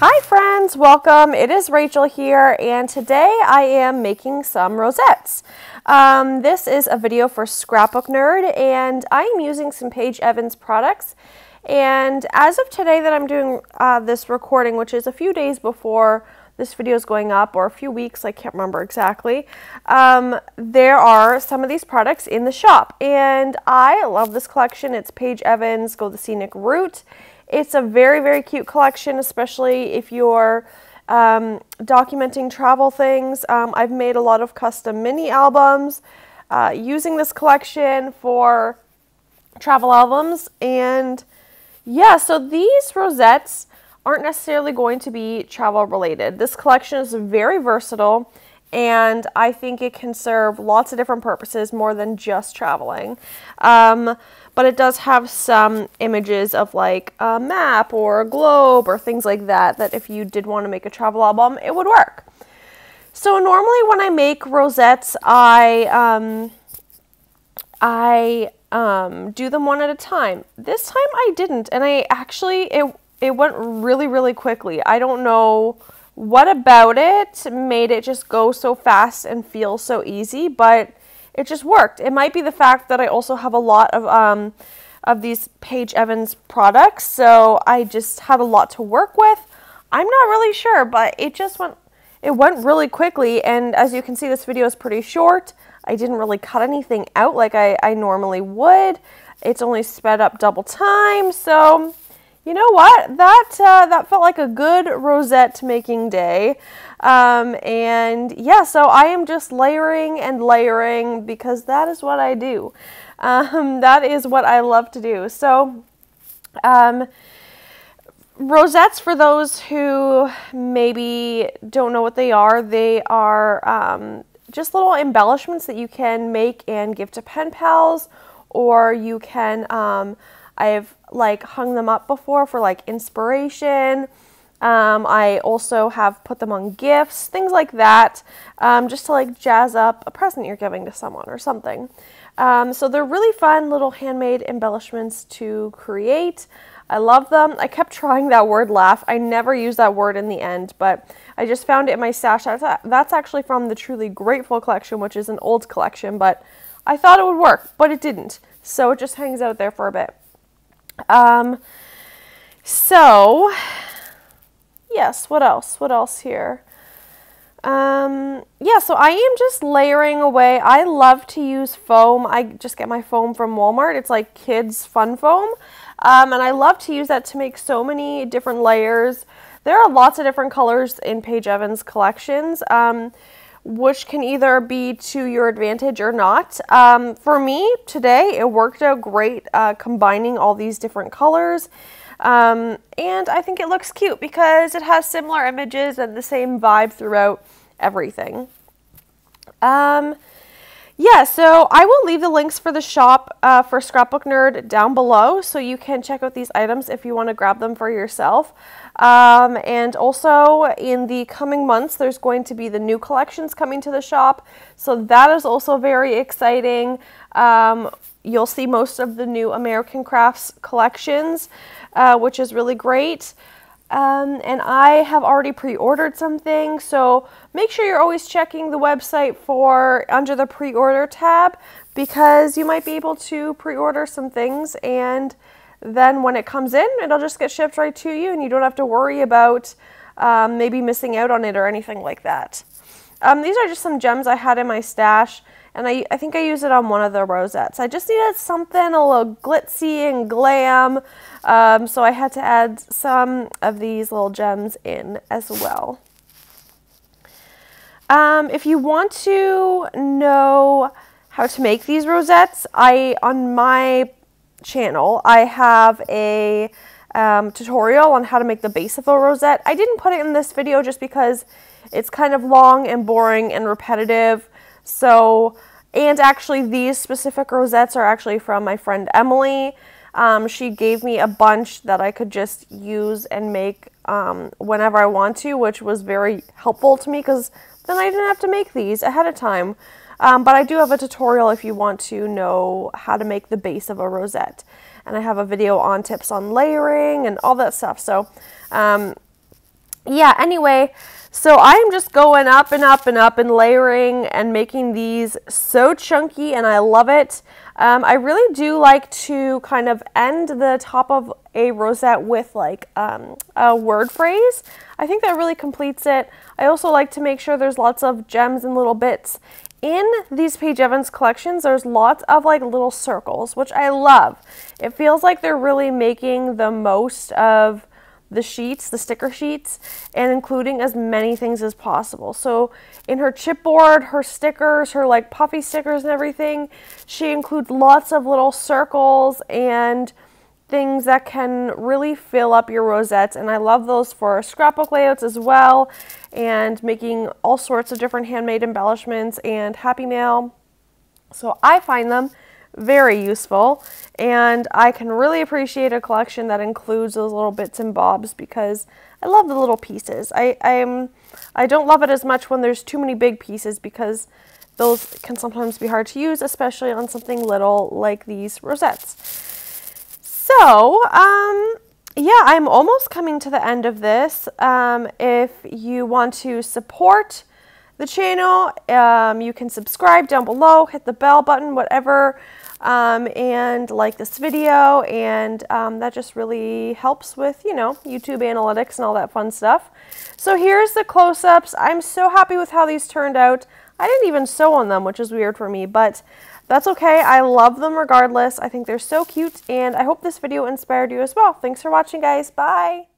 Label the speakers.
Speaker 1: Hi friends, welcome. It is Rachel here, and today I am making some rosettes. This is a video for Scrapbook Nerd, and I am using some Paige Evans products. And as of today that I'm doing this recording, which is a few days before this video is going up, or a few weeks, I can't remember exactly, there are some of these products in the shop, and I love this collection. It's Paige Evans Go the Scenic Route. It's a very, very cute collection, especially if you're documenting travel things. I've made a lot of custom mini albums using this collection for travel albums. And yeah, so these rosettes aren't necessarily going to be travel related. This collection is very versatile, and I think it can serve lots of different purposes more than just traveling. But it does have some images of like a map or a globe or things like that, that if you did want to make a travel album, it would work. So normally when I make rosettes, I do them one at a time. This time I didn't, and it went really, really quickly. I don't know what about it made it just go so fast and feel so easy, but it just worked. It might be the fact that I also have a lot of these Paige Evans products, so I just had a lot to work with. I'm not really sure, but it went really quickly, and as you can see, this video is pretty short. I didn't really cut anything out like I normally would. It's only sped up double time, so you know what? That felt like a good rosette making day. And yeah, so I am just layering and layering because that is what I do. That is what I love to do. So rosettes, for those who maybe don't know what they are just little embellishments that you can make and give to pen pals, or you can, I've like hung them up before for like inspiration. I also have put them on gifts, things like that, just to like jazz up a present you're giving to someone or something. So they're really fun little handmade embellishments to create. I love them. I kept trying that word laugh. I never used that word in the end, but I just found it in my stash. That's actually from the Truly Grateful collection, which is an old collection, but I thought it would work, but it didn't. So it just hangs out there for a bit. So yes, what else here? Yeah, so I am just layering away. I love to use foam. I just get my foam from Walmart. It's like kids fun foam. And I love to use that to make so many different layers. There are lots of different colors in Paige Evans collections, which can either be to your advantage or not. For me, today, it worked out great combining all these different colors. And I think it looks cute because it has similar images and the same vibe throughout everything. Yeah, so I will leave the links for the shop for Scrapbook Nerd down below, so you can check out these items if you want to grab them for yourself. And also in the coming months, there's going to be the new collections coming to the shop, so that is also very exciting. You'll see most of the new American Crafts collections, which is really great. And I have already pre-ordered something, so make sure you're always checking the website for under the pre-order tab, because you might be able to pre-order some things, and then when it comes in, it'll just get shipped right to you, and you don't have to worry about maybe missing out on it or anything like that. These are just some gems I had in my stash, and I think I used it on one of the rosettes. I just needed something a little glitzy and glam, so I had to add some of these little gems in as well. If you want to know how to make these rosettes, on my channel, I have a tutorial on how to make the base of a rosette. I didn't put it in this video just because it's kind of long and boring and repetitive. So, and actually these specific rosettes are actually from my friend Emily. She gave me a bunch that I could just use and make whenever I want to, which was very helpful to me because then I didn't have to make these ahead of time. But I do have a tutorial if you want to know how to make the base of a rosette. And I have a video on tips on layering and all that stuff. So yeah, anyway, so I'm just going up and up and up and layering and making these so chunky, and I love it. I really do like to kind of end the top of a rosette with like a word phrase. I think that really completes it. I also like to make sure there's lots of gems and little bits. In these Paige Evans collections, there's lots of like little circles, which I love. It feels like they're really making the most of the sheets, the sticker sheets, and including as many things as possible. So in her chipboard, her stickers, her like puffy stickers and everything, she includes lots of little circles and things that can really fill up your rosettes, and I love those for scrapbook layouts as well, and making all sorts of different handmade embellishments and happy mail. So I find them very useful, and I can really appreciate a collection that includes those little bits and bobs because I love the little pieces. I don't love it as much when there's too many big pieces because those can sometimes be hard to use, especially on something little like these rosettes. So, yeah, I'm almost coming to the end of this. If you want to support the channel, you can subscribe down below, hit the bell button, whatever, and like this video, and that just really helps with, you know, YouTube analytics and all that fun stuff. So here's the close-ups. I'm so happy with how these turned out. I didn't even sew on them, which is weird for me, but that's okay. I love them regardless. I think they're so cute, and I hope this video inspired you as well. Thanks for watching, guys. Bye!